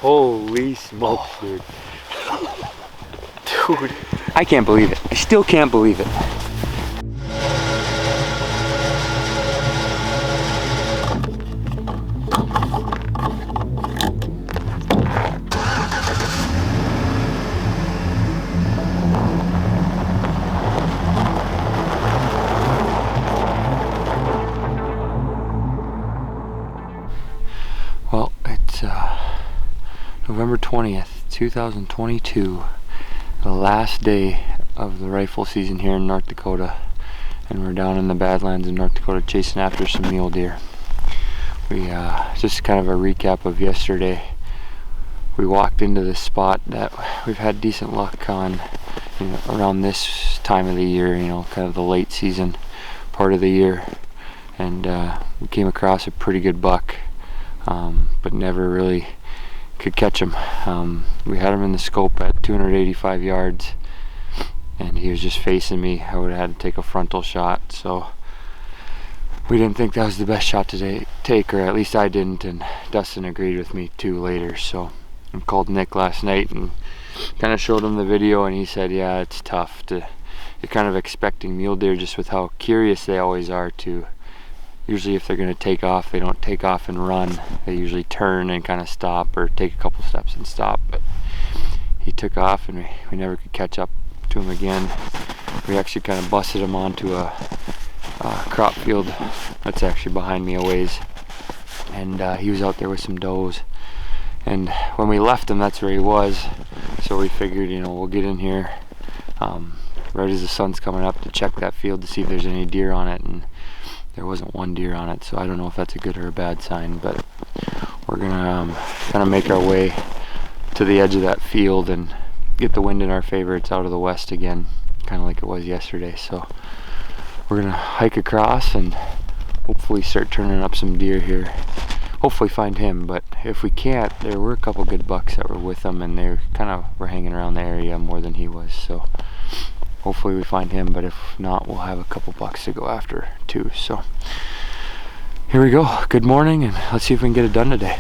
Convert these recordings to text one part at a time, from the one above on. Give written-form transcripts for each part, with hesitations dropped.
Holy smokes, dude. Dude, I can't believe it. I still can't believe it. Well, it's November 20th, 2022, the last day of the rifle season here in North Dakota, and we're down in the Badlands in North Dakota chasing after some mule deer. We just kind of a recap of yesterday. We walked into this spot that we've had decent luck on, you know, around this time of the year, you know, kind of the late season part of the year, and we came across a pretty good buck, but never really could catch him. We had him in the scope at 285 yards, and he was just facing me. I would have had to take a frontal shot, so we didn't think that was the best shot to take, or at least I didn't, and Dustin agreed with me too later. So I called Nick last night and kind of showed him the video, and he said, yeah, it's tough to, you're kind of expecting mule deer just with how curious they always are to, usually if they're going to take off, they don't take off and run. They usually turn and kind of stop, or take a couple steps and stop. But he took off, and we never could catch up to him again. We actually kind of busted him onto a crop field that's actually behind me a ways, and he was out there with some does. And when we left him, that's where he was. So we figured, you know, we'll get in here right as the sun's coming up to check that field to see if there's any deer on it, and there wasn't one deer on it, so I don't know if that's a good or a bad sign. But we're gonna kind of make our way to the edge of that field and get the wind in our favor. It's out of the west again, kind of like it was yesterday. So we're gonna hike across and hopefully start turning up some deer here. Hopefully find him, but if we can't, there were a couple good bucks that were with him, and they kind of were hanging around the area more than he was. So hopefully we find him, but if not, we'll have a couple bucks to go after too. So here we go. Good morning, and let's see if we can get it done today.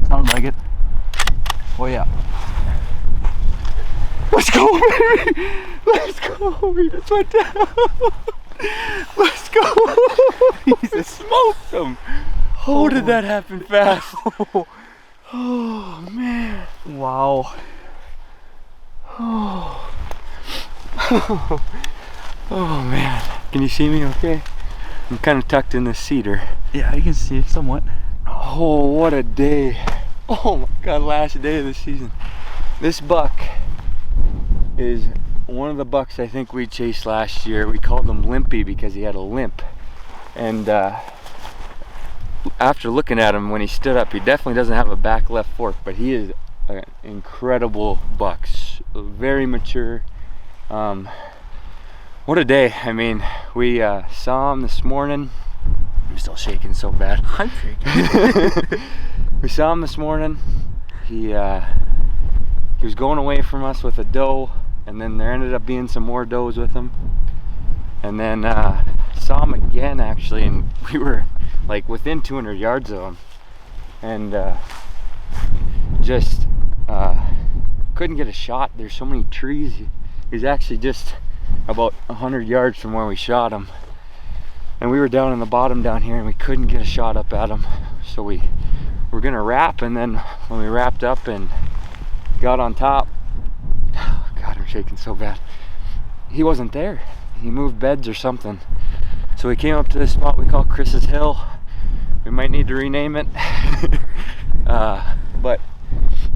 Sounds like it. Oh yeah. Let's go, baby! Let's go! We just went down! Let's go! Jesus, smoked him! How did that happen fast? Oh, man. Wow. Oh. Oh, man. Can you see me okay? I'm kind of tucked in the cedar. Yeah, I can see it somewhat. Oh, what a day. Oh my God, last day of the season. This buck is one of the bucks I think we chased last year. We called him Limpy because he had a limp. And after looking at him when he stood up, he definitely doesn't have a back left fork, but he is an incredible buck. Very mature. What a day. I mean, we saw him this morning. I'm still shaking so bad. I'm shaking. We saw him this morning. He was going away from us with a doe, and then there ended up being some more does with him. And then saw him again actually, and we were like within 200 yards of him, and just couldn't get a shot. There's so many trees. He's actually just about 100 yards from where we shot him, and we were down in the bottom down here, and we couldn't get a shot up at him. So we were gonna wrap, and then when we wrapped up and got on top, God, I'm shaking so bad, he wasn't there. He moved beds or something. So we came up to this spot we call Chris's Hill. We might need to rename it. But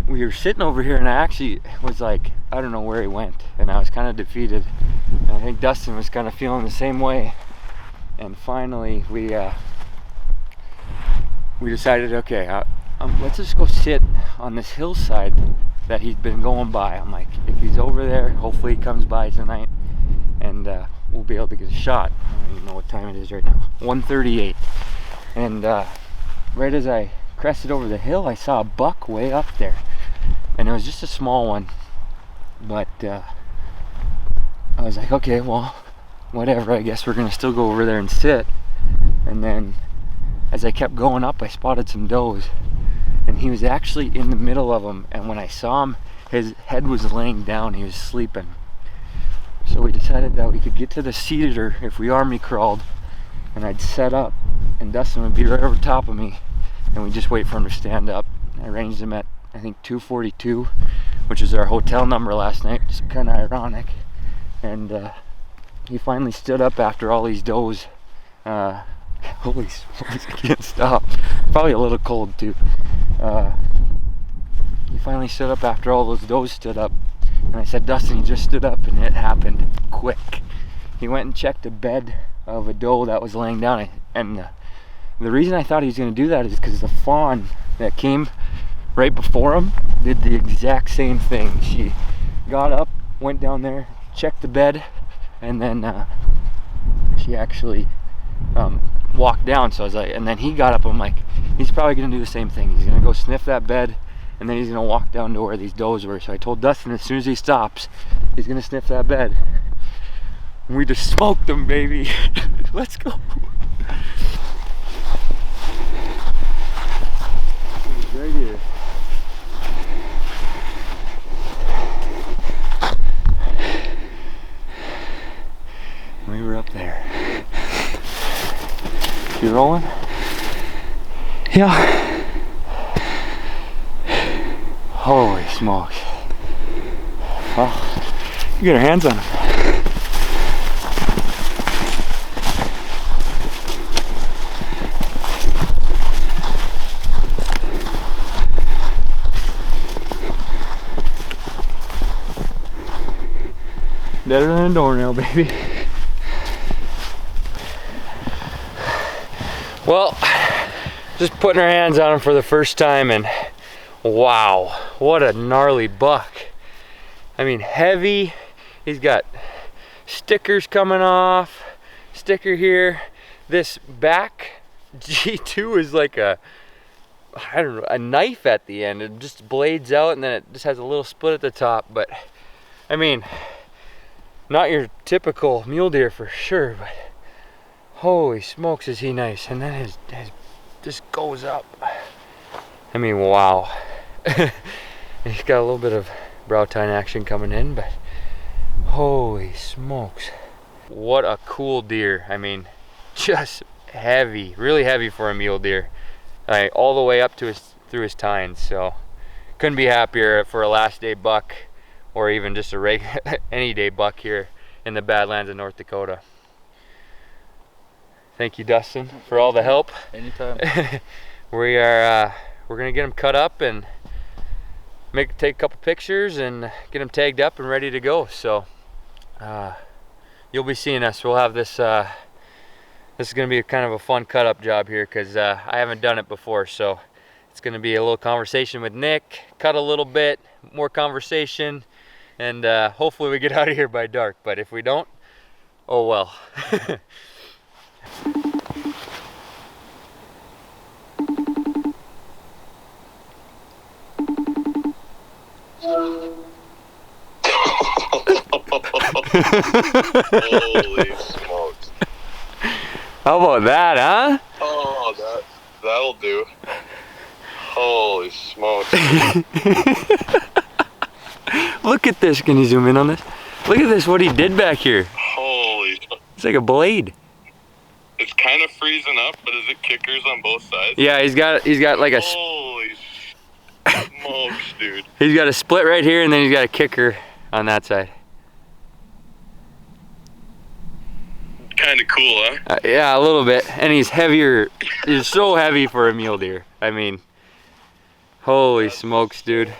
we were sitting over here, and I actually was like, I don't know where he went, and I was kind of defeated. And I think Dustin was kind of feeling the same way. And finally we decided, okay, let's just go sit on this hillside that he's been going by. I'm like, if he's over there, hopefully he comes by tonight, and we'll be able to get a shot. I don't even know what time it is right now. 1:38. And right as I crested over the hill, I saw a buck way up there, and it was just a small one. But I was like, okay, well, whatever, I guess we're gonna still go over there and sit. And then as I kept going up, I spotted some does, and he was actually in the middle of them. And when I saw him, his head was laying down, he was sleeping. So we decided that we could get to the cedar if we army crawled, and I'd set up, and Dustin would be right over top of me, and we'd just wait for him to stand up. I ranged him at, I think, 242, which is our hotel number last night, which is kind of ironic. And he finally stood up after all these does. Holy smokes, I can't stop. Probably a little cold too. He finally stood up after all those does stood up. And I said, Dustin, he just stood up, and it happened quick. He went and checked a bed of a doe that was laying down. And the reason I thought he was going to do that is because the fawn that came right before him did the exact same thing. She got up, went down there, checked the bed, and then she actually walked down. So I was like, and then he got up. I'm like, he's probably going to do the same thing. He's going to go sniff that bed, and then he's going to walk down to where these does were. So I told Dustin, as soon as he stops, he's going to sniff that bed. And we just smoked them, baby. Let's go. He's right here. We were up there. You rolling? Yeah. Holy smokes. Well, you get our hands on him. Better than a doornail, baby. Well, just putting our hands on him for the first time, and wow, what a gnarly buck. I mean, heavy. He's got stickers coming off, sticker here. This back G2 is like a, I don't know, a knife at the end. It just blades out, and then it just has a little split at the top. But I mean, not your typical mule deer for sure, but holy smokes is he nice. And then his just goes up. I mean, wow. He's got a little bit of brow tine action coming in, but holy smokes. What a cool deer. I mean, just heavy, really heavy for a mule deer. All the way up to through his tines, so couldn't be happier for a last day buck, or even just a any day buck here in the Badlands of North Dakota. Thank you, Dustin, for all the help. Anytime. We're gonna get him cut up and take a couple pictures and get him tagged up and ready to go. So you'll be seeing us. We'll have this. This is gonna be kind of a fun cut up job here, because I haven't done it before. So it's gonna be a little conversation with Nick, cut a little bit, more conversation, and hopefully we get out of here by dark. But if we don't, oh well. Holy smokes. How about that, huh? Oh, that'll do. Holy smokes. Look at this. Can you zoom in on this? Look at this, what he did back here. Holy. It's like a blade. It's kind of freezing up, but is it kickers on both sides? Yeah, he's got like a... Holy smokes, dude. He's got a split right here, and then he's got a kicker on that side. Kind of cool, huh? Yeah, a little bit. And he's heavier. He's so heavy for a mule deer. I mean, holy smokes, dude.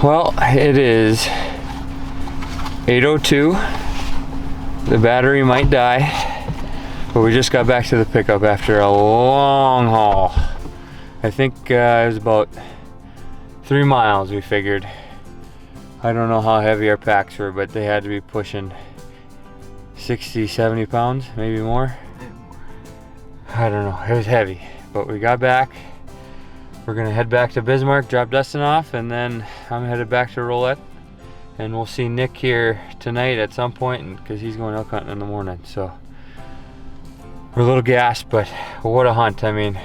Well, it is 8:02. The battery might die, but we just got back to the pickup after a long haul. I think it was about 3 miles, we figured. I don't know how heavy our packs were, but they had to be pushing 60, 70 pounds, maybe more. I don't know, it was heavy, but we got back. We're gonna head back to Bismarck, drop Dustin off, and then I'm headed back to Rolette. And we'll see Nick here tonight at some point, because he's going elk hunting in the morning. So we're a little gassed, but what a hunt. I mean,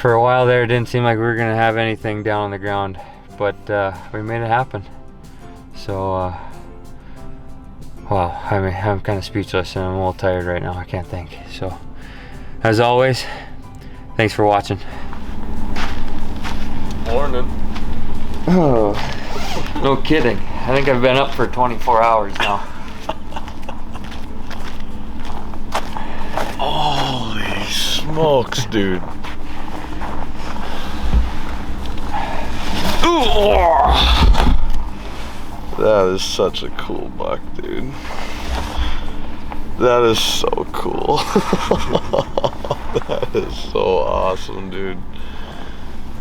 for a while there, it didn't seem like we were gonna have anything down on the ground, but we made it happen. So, wow, I mean, I'm kind of speechless and I'm a little tired right now. I can't think. So, as always, thanks for watching. Morning. Oh, no kidding. I think I've been up for 24 hours now. Holy smokes, dude. That is such a cool buck, dude. That is so cool. That is so awesome, dude.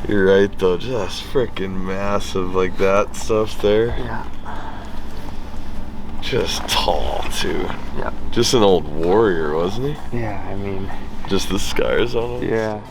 You're right though, just freaking massive like that stuff there. Yeah. Just tall too. Yeah. Just an old warrior, wasn't he? Yeah, I mean. Just the scars on him. Yeah.